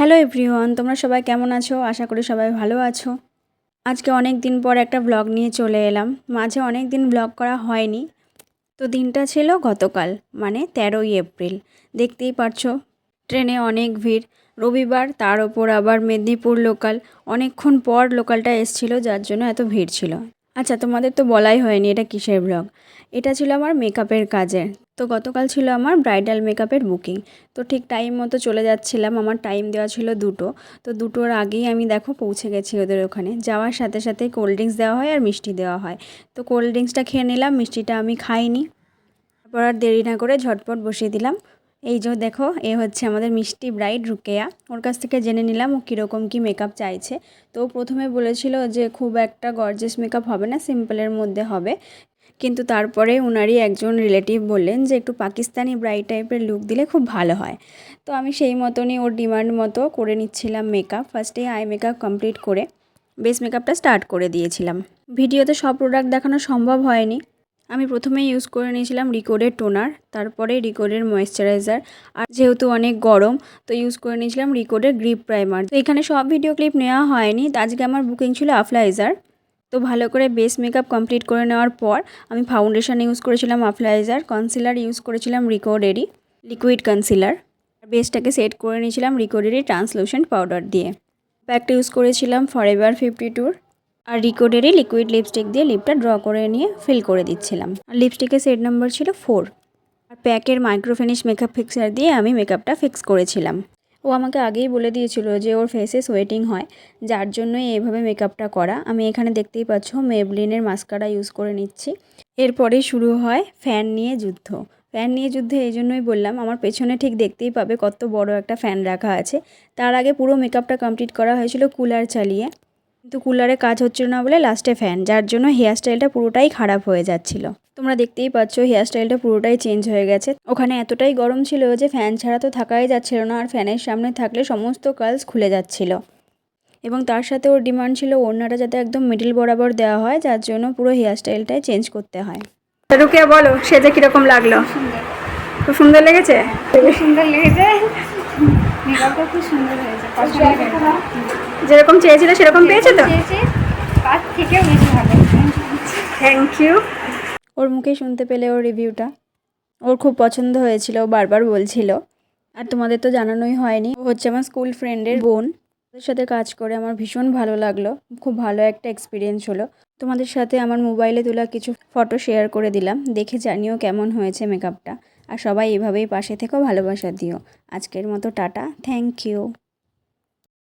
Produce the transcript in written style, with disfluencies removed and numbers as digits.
Hello everyone, তোমরা সবাই কেমন আছো? আশা করি সবাই ভালো আছো। আজকে অনেক দিন পর একটা ব্লগ নিয়ে চলে এলাম। মাঝে অনেক দিন ব্লগ করা হয়নি। তো দিনটা ছিল গতকাল, মানে 13ই এপ্রিল। দেখতেই পারছো ট্রেনে অনেক ভিড়। রবিবার, তার ওপর আবার মেদিনীপুর লোকাল। অনেকক্ষণ পর লোকালটা এসেছিলো, যার জন্য এত ভিড় ছিল। আচ্ছা, তোমাদের তো বলাই হয়নি এটা কিসের ব্লগ। এটা ছিল আমার মেকআপের কাজের। তো গতকাল ছিল আমার ব্রাইডাল মেকআপের বুকিং। তো ঠিক টাইম মতো চলে যাচ্ছিলাম। আমার টাইম দেওয়া ছিল 2টো। তো 2টোর আগেই আমি দেখো পৌঁছে গেছি ওদের ওখানে। যাওয়ার সাথে সাথে কোল্ড ড্রিঙ্কস দেওয়া হয় আর মিষ্টি দেওয়া হয়। তো কোল্ড ড্রিঙ্কসটা খেয়ে নিলাম, মিষ্টিটা আমি খাইনি। তারপর আর দেরি না করে ঝটপট বসিয়ে দিলাম। এই যে দেখো, এ হচ্ছে আমাদের মিষ্টি ব্রাইড রুকেয়া। ওর কাছ থেকে জেনে নিলাম ও কীরকম কী মেকআপ চাইছে। তো প্রথমে বলেছিল যে খুব একটা গর্জিয়াস মেকআপ হবে না, সিম্পলের মধ্যে হবে। কিন্তু তারপরে ওনারই একজন রিলেটিভ বললেন যে একটু পাকিস্তানি ব্রাইড টাইপের লুক দিলে খুব ভালো হয়। তো আমি সেই মতনই ওর ডিমান্ড মতো করে নিচ্ছিলাম মেকআপ। ফার্স্টে আই মেকআপ কমপ্লিট করে বেস মেকআপটা স্টার্ট করে দিয়েছিলাম। ভিডিওতে সব প্রোডাক্ট দেখানো সম্ভব হয়নি। আমি প্রথমেই ইউজ করে নিয়েছিলাম রিকোডের টোনার, তারপরে রিকোডের ময়েশ্চারাইজার, আর যেহেতু অনেক গরম তো ইউজ করে নিয়েছিলাম রিকোডের গ্রিপ প্রাইমার। তো এখানে সব ভিডিও ক্লিপ নেওয়া হয়নি। আজকে আমার বুকিং ছিল আফলাইজার। তো ভালো করে বেস মেকআপ কমপ্লিট করে নেওয়ার পর আমি ফাউন্ডেশন ইউজ করেছিলাম আফলাইজার, কনসিলার ইউজ করেছিলাম রিকোডেরই লিকুইড কনসিলার, আর বেসটাকে সেট করে নিয়েছিলাম রিকোডেরই ট্রান্সলুসেন্ট পাউডার দিয়ে। প্যাকটা ইউজ করেছিলাম ফরএভার 52, আর রিকোডেরই লিকুইড লিপস্টিক দিয়ে লিপটা ড্র করে নিয়ে ফিল করে দিচ্ছিলাম। আর লিপস্টিকের সেট নাম্বার ছিল 4। আর প্যাকের মাইক্রো ফিনিশ মেকআপ ফিক্সার দিয়ে আমি মেকআপটা ফিক্স করেছিলাম। ও আমাকে আগেই বলে দিয়েছিল যে ওর ফেসে সোয়েটিং হয়, যার জন্যই এইভাবে মেকআপটা করা। আমি এখানে দেখতেই পাচ্ছ মেবলিনের মাস্কারা ইউজ করে নিচ্ছি। এরপরেই শুরু হয় ফ্যান নিয়ে যুদ্ধ। ফ্যান নিয়ে যুদ্ধ এই জন্যই বললাম, আমার পেছনে ঠিক দেখতেই পাবে কত বড় একটা ফ্যান রাখা আছে। তার আগে পুরো মেকআপটা কমপ্লিট করা হয়েছিল কুলার চালিয়ে, কিন্তু কুলারে কাজ হচ্ছিল না বলে লাস্টে ফ্যান, যার জন্য হেয়ার স্টাইলটা পুরোটাই খারাপ হয়ে যাচ্ছিল। তোমরা দেখতেই পাচ্ছ হেয়ার স্টাইলটা পুরোটাই চেঞ্জ হয়ে গেছে। ওখানে এতটাই গরম ছিল যে ফ্যান ছাড়া তো থাকাই যাচ্ছিল না, আর ফ্যানের সামনে থাকলে সমস্ত কার্লস খুলে যাচ্ছিল। এবং তার সাথে ওর ডিমান্ড ছিল ওড়নাটা যাতে একদম মিডিল বরাবর দেওয়া হয়, যার জন্য পুরো হেয়ার স্টাইলটাই চেঞ্জ করতে হয়। রুকিয়া বলো, সেজে কীরকম লাগলো? খুব সুন্দর লেগেছে। খুব সুন্দর লেগেছে, মেকআপটা খুব সুন্দর হয়েছে, পছন্দ হয়েছে। যেরকম চেয়েছিলে সেরকম পেয়েছে তো? তার থেকেও বেশি ভালো। Thank you. ওর মুখে শুনতে পেলে ওর রিভিউটা, ওর খুব পছন্দ হয়েছিল, ও বারবার বলছিল। আর তোমাদের তো জানানোই হয়নি, ও হচ্ছে আমার স্কুল ফ্রেন্ডের বোন। ওদের সাথে কাজ করে আমার ভীষণ ভালো লাগলো, খুব ভালো একটা এক্সপিরিয়েন্স হলো। তোমাদের সাথে আমার মোবাইলে তোলা কিছু ফটো শেয়ার করে দিলাম, দেখে জানিও কেমন হয়েছে মেকআপটা। আর সবাই এভাবেই পাশে থেকেও ভালোবাসা দিও। আজকের মতো টাটা, থ্যাংক ইউ।